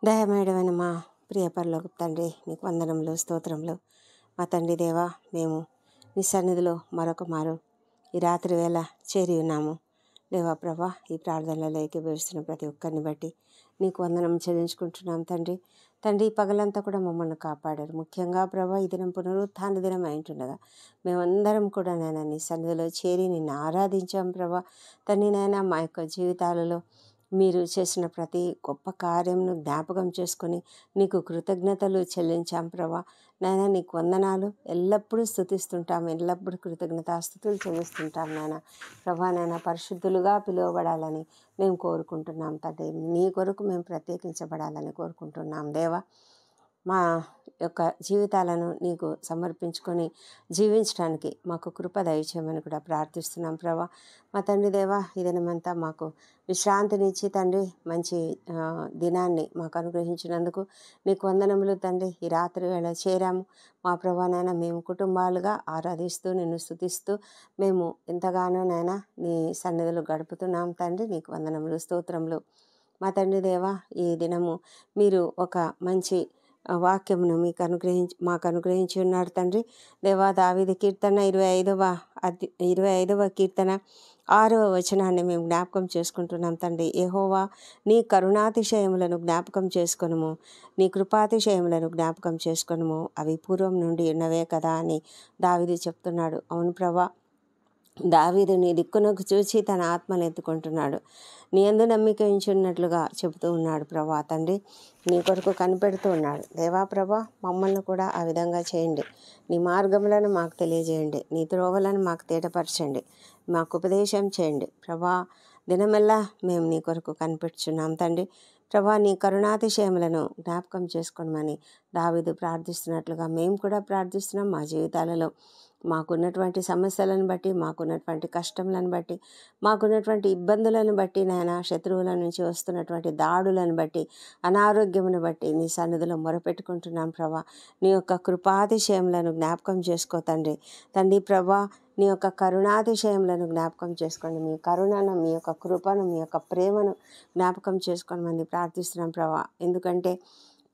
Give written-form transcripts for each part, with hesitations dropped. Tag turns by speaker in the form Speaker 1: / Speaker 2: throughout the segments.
Speaker 1: దయమేడమైన మా ప్రియ పరలోకపు తండ్రి, నీకు వందనములు, స్తోత్రములు. మా తండ్రి దేవా, మేము నీ సన్నిధిలో మరొక మారు ఈ రాత్రి వేళ చేరి ఉన్నాము. దేవా ప్రభా, ఈ ప్రార్థనలలో ఏకీభవిస్తున్న ప్రతి ఒక్కరిని బట్టి నీకు వందనం చెల్లించుకుంటున్నాం తండ్రి. తండ్రి, పగలంతా కూడా మమ్మల్ని కాపాడారు. ముఖ్యంగా ప్రభా, ఈ దినం పునరుత్థాన దినం అయింటుండగా మేమందరం కూడా నాయన నీ సన్నిధిలో చేరి నిన్ను ఆరాధించాం ప్రభా. తండ్రి నాయన, మా యొక్క జీవితాలలో మీరు చేసిన ప్రతి గొప్ప కార్యంను జ్ఞాపకం చేసుకొని నీకు కృతజ్ఞతలు చెల్లించాం ప్రభా. నాయన, నీకు వందనాలు. ఎల్లప్పుడూ స్తుతిస్తుంటాం, ఎల్లప్పుడూ కృతజ్ఞతాస్తుతులు చెల్లిస్తుంటాం నాయన. ప్రభా, నాయన పరిశుద్ధులుగా పిలువబడాలని మేము కోరుకుంటున్నాం తండ్రి. నీ కొరకు మేము ప్రత్యేకించబడాలని కోరుకుంటున్నాం దేవా. మా యొక్క జీవితాలను నీకు సమర్పించుకొని జీవించడానికి మాకు కృప దయచేయమని కూడా ప్రార్థిస్తున్నాం ప్రభా. మా తండ్రి దేవా, ఈ దినమంతా మాకు విశ్రాంతినిచ్చి తండ్రి మంచి దినాన్ని మాకు అనుగ్రహించినందుకు నీకు వందనములు తండ్రి. ఈ రాత్రి వేళ చేరాము మా ప్రభా. నాయన, మేము కుటుంబాలుగా ఆరాధిస్తూ నిన్ను స్తుతిస్తూ మేము ఎంతగానో నాయన నీ సన్నిధిలో గడుపుతున్నాం తండ్రి. నీకు వందనములు, స్తోత్రములు. మా తండ్రి దేవా, ఈ దినము మీరు ఒక మంచి వాక్యమును మాకు అనుగ్రహించి ఉన్నారు తండ్రి దేవా. దావీదు కీర్తన 25వ కీర్తన 6వ వచనాన్ని మేము జ్ఞాపకం చేసుకుంటున్నాం తండ్రి. యెహోవా, నీ కరుణాతిశయములను జ్ఞాపకం చేసుకొనుము, నీ కృపాతిశయములను జ్ఞాపకం చేసుకొనుము, అవి పూర్వం నుండి ఉన్నవే కదా అని దావీదు చెప్తున్నాడు. అవును ప్రభా, దావీదు నీ దిక్కునకు చూచి తన ఆత్మను ఎత్తుకుంటున్నాడు. నీ యందు నమ్మిక ఉంచున్నట్లుగా చెబుతూ ఉన్నాడు ప్రభా. తండ్రి, నీ కొరకు కనిపెడుతూ ఉన్నాడు దేవా ప్రభా. మమ్మల్ని కూడా ఆ విధంగా చేయండి. నీ మార్గములను మాకు తెలియజేయండి, నీ త్రోవలను మాకు తేటపరచండి, మాకు ఉపదేశం చేయండి ప్రభా. దినమెల్లా మేము నీ కొరకు కనిపెట్టుచున్నాం తండ్రి ప్రభా. నీ కరుణాతిశయములను జ్ఞాపకం చేసుకోమని దావీదు ప్రార్థిస్తున్నట్లుగా మేము కూడా ప్రార్థిస్తున్నాం. మా జీవితాలలో మాకున్నటువంటి సమస్యలను బట్టి, మాకున్నటువంటి కష్టములను బట్టి, మాకున్నటువంటి ఇబ్బందులను బట్టి నాయన, శత్రువుల నుంచి వస్తున్నటువంటి దాడులను బట్టి, అనారోగ్యమును బట్టి నీ సన్నిధిలో మొరపెట్టుకుంటున్నాం ప్రభా. నీ యొక్క కృపాతిశయములను జ్ఞాపకం చేసుకో తండ్రి. తండ్రి ప్రభా, నీ యొక్క కరుణాతిశయములను జ్ఞాపకం చేసుకోండి. మీ కరుణను, మీ యొక్క కృపను, మీ యొక్క ప్రేమను జ్ఞాపకం చేసుకోమని ప్రార్థిస్తున్నాం ప్రభా. ఎందుకంటే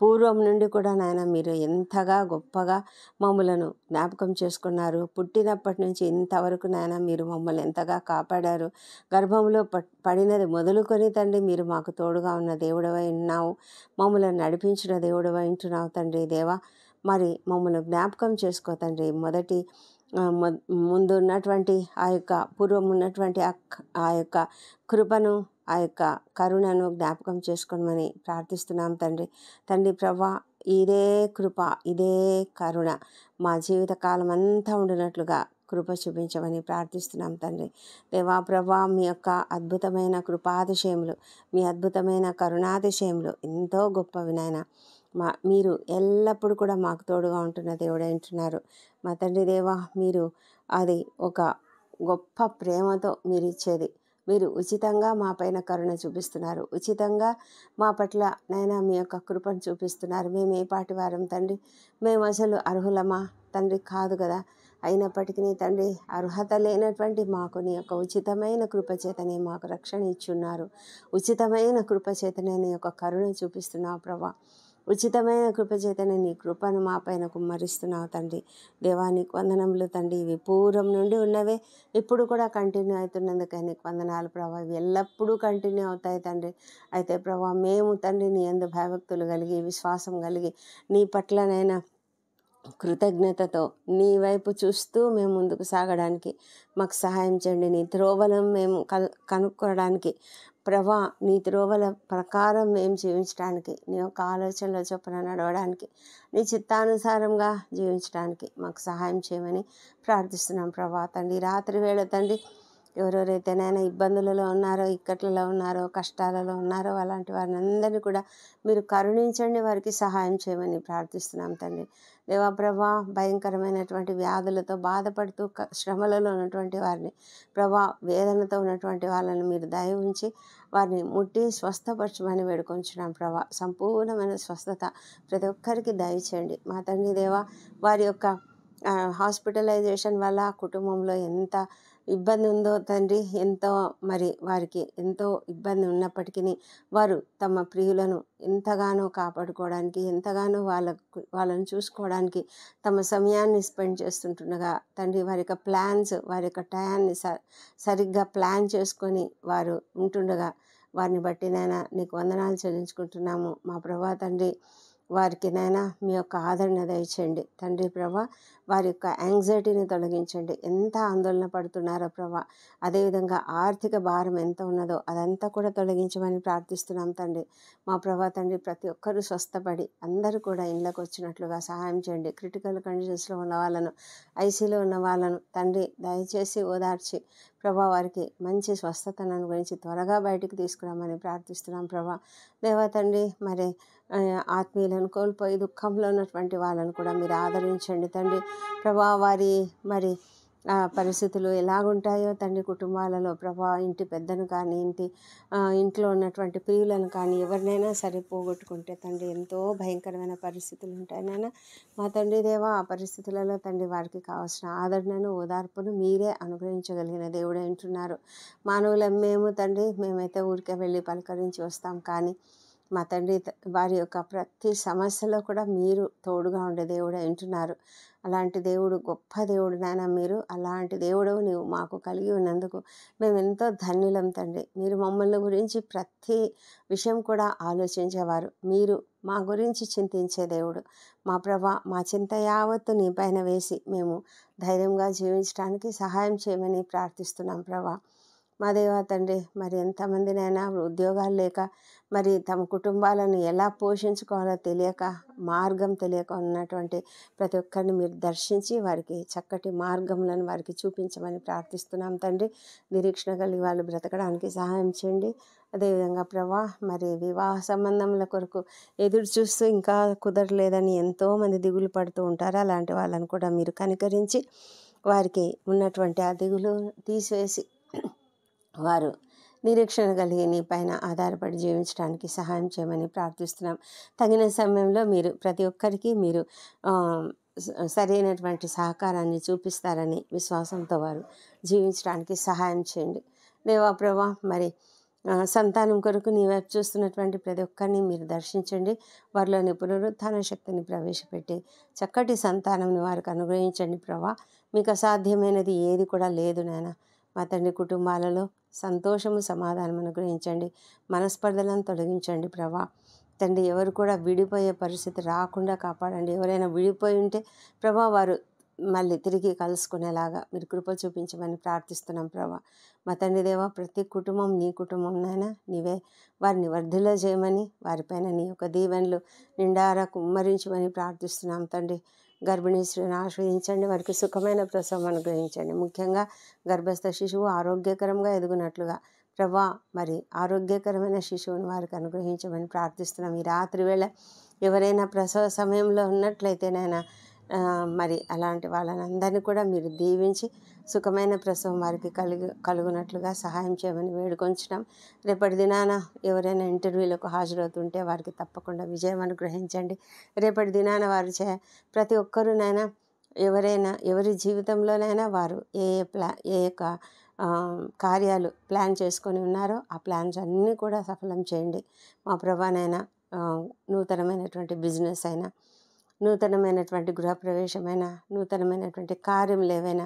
Speaker 1: పూర్వం నుండి కూడా నాయన మీరు ఎంతగా గొప్పగా మమ్మలను జ్ఞాపకం చేసుకున్నారు. పుట్టినప్పటి నుంచి ఇంతవరకు నాయన మీరు మమ్మల్ని ఎంతగా కాపాడారు. గర్భంలో పడినది మొదలుకొని తండ్రి మీరు మాకు తోడుగా ఉన్న దేవుడవై ఉన్నావు. మమ్మల్ని నడిపించిన దేవుడవై ఉంటున్నావు తండ్రి దేవా. మరి మమ్మల్ని జ్ఞాపకం చేసుకో తండ్రి. ముందు ఉన్నటువంటి ఆ యొక్క పూర్వం ఉన్నటువంటి ఆ యొక్క కృపను, ఆ యొక్క కరుణను జ్ఞాపకం చేసుకోమని ప్రార్థిస్తున్నాం తండ్రి. తండ్రి ప్రభా, ఇదే కృప, ఇదే కరుణ మా జీవితకాలం అంతా ఉండినట్లుగా కృప చూపించమని ప్రార్థిస్తున్నాం తండ్రి దేవా ప్రభా. మీ యొక్క అద్భుతమైన కృపాతిశయములు, మీ అద్భుతమైన కరుణాతిశయములు ఎంతో గొప్పవి నాయన. మీరు ఎల్లప్పుడూ కూడా మాకు తోడుగా ఉంటున్న దేవుడే ఉంటున్నారు మా తండ్రి దేవా. మీరు అది ఒక గొప్ప ప్రేమతో మీరు ఇచ్చేది. మీరు ఉచితంగా మా పైన కరుణ చూపిస్తున్నారు, ఉచితంగా మా పట్ల నైనా మీ యొక్క కృపను చూపిస్తున్నారు. మేము ఏ పాటి వారం తండ్రి? మేము అసలు అర్హులమా తండ్రి? కాదు కదా. అయినప్పటికీ తండ్రి, అర్హత లేనటువంటి మాకు నీ యొక్క ఉచితమైన కృపచేతనే మాకు రక్షణ ఇచ్చున్నారు. ఉచితమైన కృపచేతనే నీ యొక్క కరుణ చూపిస్తున్నావు ప్రభా. ఉచితమైన కృపచేతనే నీ కృపను మా పైన కుమ్మరిస్తున్నావు తండ్రి దేవా. నీకు వందనములు తండ్రి. ఇవి పూర్వం నుండి ఉన్నవే, ఇప్పుడు కూడా కంటిన్యూ అవుతున్నందుకే నీకు వందనాలు ప్రభా. ఇవి ఎల్లప్పుడూ కంటిన్యూ అవుతాయి తండ్రి. అయితే ప్రభా, మేము తండ్రి నీ యందు భయభక్తులు కలిగి, విశ్వాసం కలిగి, నీ పట్లనైనా కృతజ్ఞతతో నీ వైపు చూస్తూ మేము ముందుకు సాగడానికి మాకు సహాయం చేయండి. నీ త్రోవలను మేము కనుక్కోవడానికి ప్రభా, నీ త్రోవల ప్రకారం మేము జీవించడానికి, నీ యొక్క ఆలోచనల చొప్పున నడవడానికి, నీ చిత్తానుసారంగా జీవించడానికి మాకు సహాయం చేయమని ప్రార్థిస్తున్నాం ప్రభా. తండ్రి, రాత్రి వేళ తండ్రి ఎవరెవరైతేనైనా ఇబ్బందులలో ఉన్నారో, ఇక్కట్లలో ఉన్నారో, కష్టాలలో ఉన్నారో అలాంటి వారిని అందరినీ కూడా మీరు కరుణించండి, వారికి సహాయం చేయమని ప్రార్థిస్తున్నాం తండ్రి దేవా ప్రభా. భయంకరమైనటువంటి వ్యాధులతో బాధపడుతూ శ్రమలలో ఉన్నటువంటి వారిని ప్రభా, వేదనతో ఉన్నటువంటి వాళ్ళని మీరు దయ ఉంచి వారిని ముట్టి స్వస్థపరచమని వేడుకొంచున్నాం ప్రభా. సంపూర్ణమైన స్వస్థత ప్రతి ఒక్కరికి దయచేయండి మా తండ్రి దేవా. వారి యొక్క హాస్పిటలైజేషన్ వల్ల కుటుంబంలో ఎంత ఇబ్బంది ఉందో తండ్రి, ఎంతో మరి వారికి ఎంతో ఇబ్బంది ఉన్నప్పటికీ వారు తమ ప్రియులను ఎంతగానో కాపాడుకోవడానికి, ఎంతగానో వాళ్ళని చూసుకోవడానికి తమ సమయాన్ని స్పెండ్ చేస్తుంటుండగా తండ్రి, వారి యొక్క ప్లాన్స్, వారి యొక్క టయాన్ని సరిగ్గా ప్లాన్ చేసుకొని వారు ఉంటుండగా వారిని బట్టి నాయన నీకు వందనాలు చెల్లించుకుంటున్నాము. మా ప్రభా తండ్రి, వారికి నాయన మీ యొక్క ఆదరణ దయచేయండి తండ్రి. ప్రభా, వారి యొక్క యాంగ్జైటీని తొలగించండి. ఎంత ఆందోళన పడుతున్నారో ప్రభా, అదేవిధంగా ఆర్థిక భారం ఎంత ఉన్నదో అదంతా కూడా తొలగించమని ప్రార్థిస్తున్నాం తండ్రి. మా ప్రభా తండ్రి, ప్రతి ఒక్కరూ స్వస్థపడి అందరూ కూడా ఇళ్ళకు వచ్చినట్లుగా సహాయం చేయండి. క్రిటికల్ కండిషన్స్లో ఉన్న వాళ్ళను, ఐసీలో ఉన్న వాళ్ళను తండ్రి దయచేసి ఓదార్చి ప్రభా వారికి మంచి స్వస్థతను అనుగురించి త్వరగా బయటికి తీసుకురామని ప్రార్థిస్తున్నాం ప్రభా. దేవా తండ్రి, మరి ఆత్మీయులను కోల్పోయి దుఃఖంలో ఉన్నటువంటి వాళ్ళను కూడా మీరు ఆదరించండి తండ్రి. ప్రభా, వారి మరి పరిస్థితులు ఎలాగుంటాయో తండ్రి కుటుంబాలలో ప్రభా, ఇంటి పెద్దను కానీ ఇంట్లో ఉన్నటువంటి ప్రియులను కానీ ఎవరినైనా సరే పోగొట్టుకుంటే తండ్రి ఎంతో భయంకరమైన పరిస్థితులు ఉంటాయి నాయన. మా తండ్రి దేవా, ఆ పరిస్థితులలో తండ్రి వారికి కావాల్సిన ఆదరణను, ఓదార్పును మీరే అనుగ్రహించగలిగిన దేవుడే అంటున్నారు. మానవులం మేము తండ్రి, మేమైతే ఊరికే వెళ్ళి పలకరించి వస్తాం, కానీ మా తండ్రి వారి యొక్క ప్రతి సమస్యలో కూడా మీరు తోడుగా ఉండే దేవుడే అంటున్నారు. అలాంటి దేవుడు, గొప్ప దేవుడు నాయన మీరు. అలాంటి దేవుడు నీవు మాకు కలిగి ఉన్నందుకు మేము ఎంతో ధన్యులం తండ్రి. మీరు మమ్మల్ని గురించి ప్రతి విషయం కూడా ఆలోచించేవారు. మీరు మా గురించి చింతించే దేవుడు. మా ప్రభా, మా చింత యావత్తు నీ పైన వేసి మేము ధైర్యంగా జీవించడానికి సహాయం చేయమని ప్రార్థిస్తున్నాం ప్రభా. మా దేవా తండ్రి, మరి ఎంతమందినైనా ఉద్యోగాలు లేక మరి తమ కుటుంబాలను ఎలా పోషించుకోవాలో తెలియక, మార్గం తెలియక ఉన్నటువంటి ప్రతి ఒక్కరిని మీరు దర్శించి వారికి చక్కటి మార్గములను వారికి చూపించమని ప్రార్థిస్తున్నాం తండ్రి. నిరీక్షణ కలిగి వాళ్ళు బ్రతకడానికి సహాయం చేయండి. అదేవిధంగా ప్రభా, మరి వివాహ సంబంధముల కొరకు ఎదురు చూస్తూ ఇంకా కుదరలేదని ఎంతోమంది దిగులు పడుతూ ఉంటారు. అలాంటి వాళ్ళని కూడా మీరు కనికరించి వారికి ఉన్నటువంటి ఆ దిగులు తీసివేసి వారు నిరీక్షణ కలిగి నీ పైన ఆధారపడి జీవించడానికి సహాయం చేయమని ప్రార్థిస్తున్నాం. తగిన సమయంలో మీరు ప్రతి ఒక్కరికి మీరు సరైనటువంటి సహకారాన్ని చూపిస్తారని విశ్వాసంతో వారు జీవించడానికి సహాయం చేయండి. దేవా ప్రభా, మరి సంతానం కొరకు నీ వైపు చూస్తున్నటువంటి ప్రతి ఒక్కరిని మీరు దర్శించండి. వారిలోని పునరుత్థాన శక్తిని ప్రవేశపెట్టి చక్కటి సంతానంని వారికి అనుగ్రహించండి ప్రభా. మీకు అసాధ్యమైనది ఏది కూడా లేదు నాయన. మా తండ్రి, కుటుంబాలలో సంతోషము, సమాధానం అనుగ్రహించండి. మనస్పర్ధలను తొలగించండి ప్రభా. తండ్రి, ఎవరు కూడా విడిపోయే పరిస్థితి రాకుండా కాపాడండి. ఎవరైనా విడిపోయి ఉంటే ప్రభా, వారు మళ్ళీ తిరిగి కలుసుకునేలాగా మీరు కృప చూపించమని ప్రార్థిస్తున్నాం ప్రభా. మా తండ్రి దేవా, ప్రతి కుటుంబం నీ కుటుంబంనైనా నీవే వారిని వర్ధిల్ల చేయమని, వారిపైన నీ యొక్క దీవెనలు నిండారా కుమ్మరించమని ప్రార్థిస్తున్నాం తండ్రి. గర్భిణీ స్త్రీని ఆశ్రయించండి, వారికి సుఖమైన ప్రసవం అనుగ్రహించండి. ముఖ్యంగా గర్భస్థ శిశువు ఆరోగ్యకరంగా ఎదుగునట్లుగా ప్రభా, మరి ఆరోగ్యకరమైన శిశువుని వారికి అనుగ్రహించమని ప్రార్థిస్తున్నాం. ఈ రాత్రి వేళ ఎవరైనా ప్రసవ సమయంలో ఉన్నట్లయితేనైనా మరి అలాంటి వాళ్ళని అందరినీ కూడా మీరు దీవించి సుఖమైన ప్రసవం వారికి కలుగునట్లుగా సహాయం చేయమని వేడుకొంచున్నాం. రేపటి దినాన ఎవరైనా ఇంటర్వ్యూలకు హాజరవుతుంటే వారికి తప్పకుండా విజయం అనుగ్రహించండి. రేపటి దినాన వారు ప్రతి ఒక్కరూనైనా ఎవరి జీవితంలోనైనా వారు ఏ యొక్క కార్యాలు ప్లాన్ చేసుకొని ఉన్నారో ఆ ప్లాన్స్ అన్నీ కూడా సఫలం చేయండి. మా ప్రభానైనా నూతనమైనటువంటి బిజినెస్ అయినా, నూతనమైనటువంటి గృహప్రవేశమైనా, నూతనమైనటువంటి కార్యములు ఏవైనా,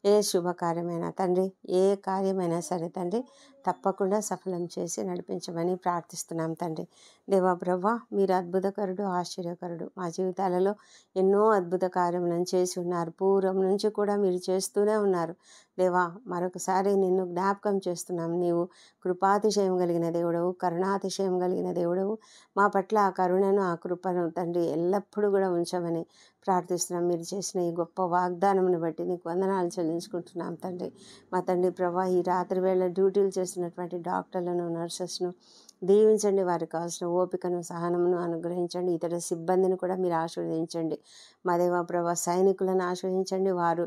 Speaker 1: ఏ శుభకార్యమైనా తండ్రి, ఏ కార్యమైనా సరే తండ్రి తప్పకుండా సఫలం చేసి నడిపించమని ప్రార్థిస్తున్నాం తండ్రి. దేవా ప్రభా, మీరు అద్భుతకరుడు, ఆశ్చర్యకరుడు. మా జీవితాలలో ఎన్నో అద్భుత కార్యములను చేసి ఉన్నారు. పూర్వం నుంచి కూడా మీరు చేస్తూనే ఉన్నారు. దేవా, మరొకసారి నిన్ను జ్ఞాపకం చేస్తున్నాం. నీవు కృపాతిశయం కలిగిన దేవుడవు, కరుణాతిశయం కలిగిన దేవుడవు. మా పట్ల ఆ కరుణను, ఆ కృపను తండ్రి ఎల్లప్పుడూ కూడా ఉంచమని ప్రార్థిస్తున్నాం. మీరు చేసిన ఈ గొప్ప వాగ్దానమును బట్టి నీకు వందనాలు చెల్లించుకుంటున్నాం తండ్రి. మా తండ్రి ప్రభా, ఈ రాత్రి వేళ డ్యూటీలు చేస్తున్నటువంటి డాక్టర్లను, నర్సెస్ను, దీవించండి. వారికి కావాల్సిన ఓపికను, సహనమును అనుగ్రహించండి. ఇతర సిబ్బందిని కూడా మీరు ఆశీర్వదించండి. మా దేవ ప్రభా, సైనికులను ఆశీర్వదించండి. వారు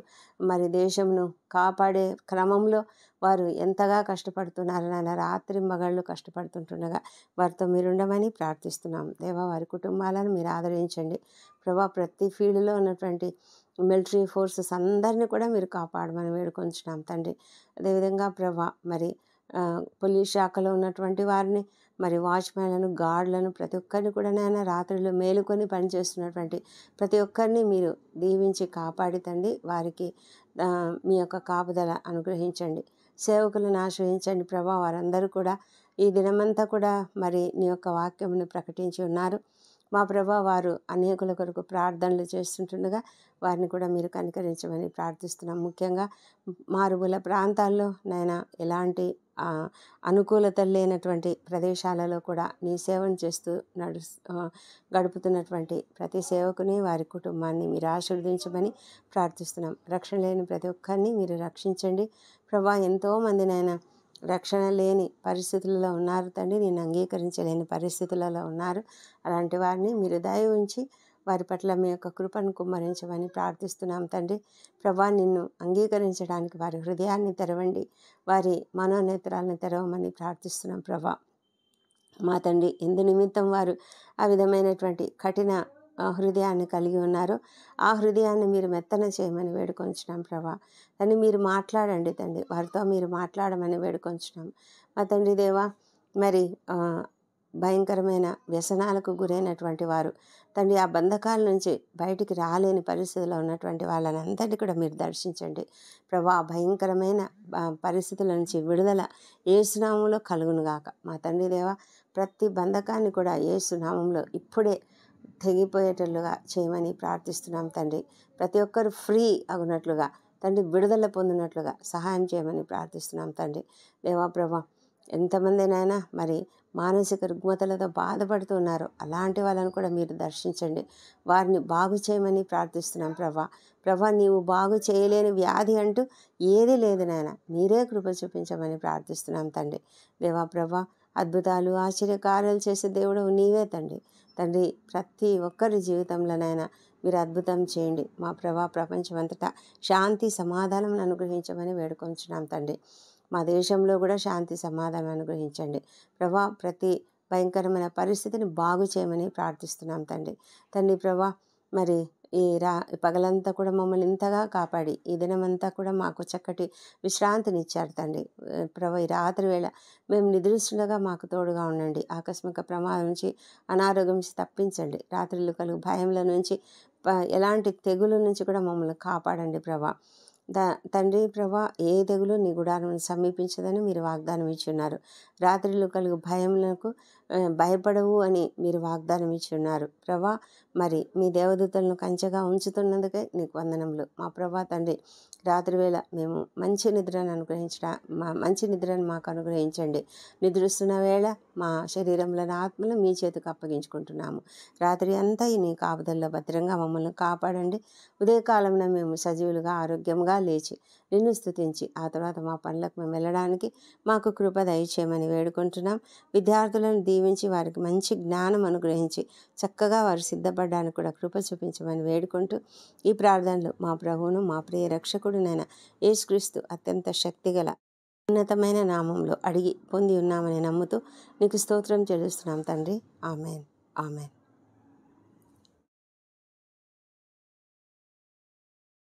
Speaker 1: మరి దేశంను కాపాడే క్రమంలో వారు ఎంతగా కష్టపడుతున్నారు నాయన. రాత్రి మగళ్ళు కష్టపడుతుంటుండగా వారితో మీరుండమని ప్రార్థిస్తున్నాం. దేవా, వారి కుటుంబాలను మీరు ఆదరించండి. ప్రభా, ప్రతి ఫీల్డ్లో ఉన్నటువంటి మిలిటరీ ఫోర్సెస్ అందరినీ కూడా మీరు కాపాడమని వేడుకొంచున్నాం తండ్రి. అదేవిధంగా ప్రభా, మరి పోలీస్ శాఖలో ఉన్నటువంటి వారిని, మరి వాచ్మెన్లను, గార్డులను, ప్రతి ఒక్కరిని కూడా నాయన రాత్రిలో మేలుకొని పనిచేస్తున్నటువంటి ప్రతి ఒక్కరిని మీరు దీవించి కాపాడి తండ్రి వారికి మీ యొక్క కాపుదల అనుగ్రహించండి. సేవకులను ఆశ్రయించండి ప్రభా. వారందరూ కూడా ఈ దినమంతా కూడా మరి నీ యొక్క వాక్యమును ప్రకటించి ఉన్నారు మా ప్రభా. వారు అనేకుల కొరకు ప్రార్థనలు చేస్తుంటుండగా వారిని కూడా మీరు కనికరించమని ప్రార్థిస్తున్నాం. ముఖ్యంగా మారుమూల ప్రాంతాల్లో నైనా ఎలాంటి అనుకూలత లేనటువంటి ప్రదేశాలలో కూడా నీ సేవను చేస్తూ గడుపుతున్నటువంటి ప్రతి సేవకుని, వారి కుటుంబాన్ని మీరు ఆశీర్వదించమని ప్రార్థిస్తున్నాం. రక్షణ లేని ప్రతి ఒక్కరిని మీరు రక్షించండి ప్రభా. ఎంతోమంది నైనా రక్షణ లేని పరిస్థితులలో ఉన్నారు తండ్రి, నేను అంగీకరించలేని పరిస్థితులలో ఉన్నారు. అలాంటి వారిని మీరు దయ ఉంచి వారి పట్ల మీ యొక్క కృపను కుమ్మరించమని ప్రార్థిస్తున్నాం తండ్రి. ప్రభా, నిన్ను అంగీకరించడానికి వారి హృదయాన్ని తెరవండి, వారి మనోనేత్రాలను తెరవమని ప్రార్థిస్తున్నాం ప్రభా. మా తండ్రి, ఎందు నిమిత్తం వారు ఆ విధమైనటువంటి కఠిన హృదయాన్ని కలిగి ఉన్నారో ఆ హృదయాన్ని మీరు మెత్తన చేయమని వేడుకొంచున్నాం ప్రభా. తండ్రి, మీరు మాట్లాడండి తండ్రి, వారితో మీరు మాట్లాడమని వేడుకొంచున్నాం మా తండ్రి దేవా. మరి భయంకరమైన వ్యసనాలకు గురైనటువంటి వారు తండ్రి, ఆ బంధకాల నుంచి బయటికి రాలేని పరిస్థితిలో ఉన్నటువంటి వాళ్ళని అందరినీ కూడా మీరు దర్శించండి ప్రభా. భయంకరమైన పరిస్థితుల నుంచి విడుదల యేసునామంలో కలుగునుగాక మా తండ్రి దేవా. ప్రతి బంధకాన్ని కూడా యేసునామంలో ఇప్పుడే తెగిపోయేటట్లుగా చేయమని ప్రార్థిస్తున్నాం తండ్రి. ప్రతి ఒక్కరు ఫ్రీ అగునట్లుగా తండ్రి, విడుదల పొందినట్లుగా సహాయం చేయమని ప్రార్థిస్తున్నాం తండ్రి దేవా ప్రభా. ఎంతమందినైనా మరి మానసిక రుగ్మతలతో బాధపడుతున్నారు, అలాంటి వాళ్ళని కూడా మీరు దర్శించండి, వారిని బాగు చేయమని ప్రార్థిస్తున్నాం ప్రభా. ప్రభా, నీవు బాగు చేయలేని వ్యాధి అంటూ ఏదీ లేదు నాయన, మీరే కృప చూపించమని ప్రార్థిస్తున్నాం తండ్రి దేవా ప్రభా. అద్భుతాలు, ఆశ్చర్యకార్యాలు చేసే దేవుడు నీవే తండ్రి. తండ్రి, ప్రతి ఒక్కరి జీవితంలోనైనా మీరు అద్భుతం చేయండి మా ప్రభా. ప్రపంచమంతటా శాంతి సమాధానం అనుగ్రహించమని వేడుకొంచున్నాం తండ్రి. మా దేశంలో కూడా శాంతి సమాధానం అనుగ్రహించండి ప్రభా. ప్రతి భయంకరమైన పరిస్థితిని బాగు చేయమని ప్రార్థిస్తున్నాం తండ్రి. తండ్రి ప్రభా, మరి ఈ పగలంతా కూడా మమ్మల్ని ఇంతగా కాపాడి ఈ దినమంతా కూడా మాకు చక్కటి విశ్రాంతినిచ్చారు తండ్రి ప్రభా. ఈ రాత్రి వేళ మేము నిద్రిస్తుండగా మాకు తోడుగా ఉండండి. ఆకస్మిక ప్రమాదం నుంచి, అనారోగ్యం నుంచి తప్పించండి. రాత్రులు కలుగు భయంల నుంచి, ఎలాంటి తెగుల నుంచి కూడా మమ్మల్ని కాపాడండి ప్రభా. తండ్రి ప్రభా, ఏ తెగులు నీ గుడారం సమీపించదని మీరు వాగ్దానం ఇచ్చి ఉన్నారు. రాత్రిలో కలుగు భయములకు భయపడవు అని మీరు వాగ్దానం ఇచ్చి ఉన్నారు ప్రభా. మరి మీ దేవదూతలను కంచెగా ఉంచుతున్నందుకే నీకు వందనములు మా ప్రభా. తండ్రి, రాత్రి వేళ మేము మంచి నిద్రను మంచి నిద్రను మాకు అనుగ్రహించండి. నిద్రిస్తున్న వేళ మా శరీరంలో ఆత్మలు మీ చేతికి అప్పగించుకుంటున్నాము. రాత్రి అంతా నీ కాపుదల్లో భద్రంగా మమ్మల్ని కాపాడండి. ఉదయకాలంలో మేము సజీవులుగా ఆరోగ్యంగా లేచి నిన్ను స్తుతించి ఆ తర్వాత మా పనులకు మేము వెళ్ళడానికి మాకు కృప దయచేయమని వేడుకుంటున్నాం. విద్యార్థులను దీవించి వారికి మంచి జ్ఞానం అనుగ్రహించి చక్కగా వారు సిద్ధపడడానికి కూడా కృప చూపించమని వేడుకుంటూ ఈ ప్రార్థనలు మా ప్రభువును మా ప్రియ రక్షకుడునైన యేసుక్రీస్తు అత్యంత శక్తిగల ఉన్నతమైన నామంలో అడిగి పొంది ఉన్నామని నమ్ముతూ నీకు స్తోత్రం చెల్లిస్తున్నాం తండ్రి. Amen, amen.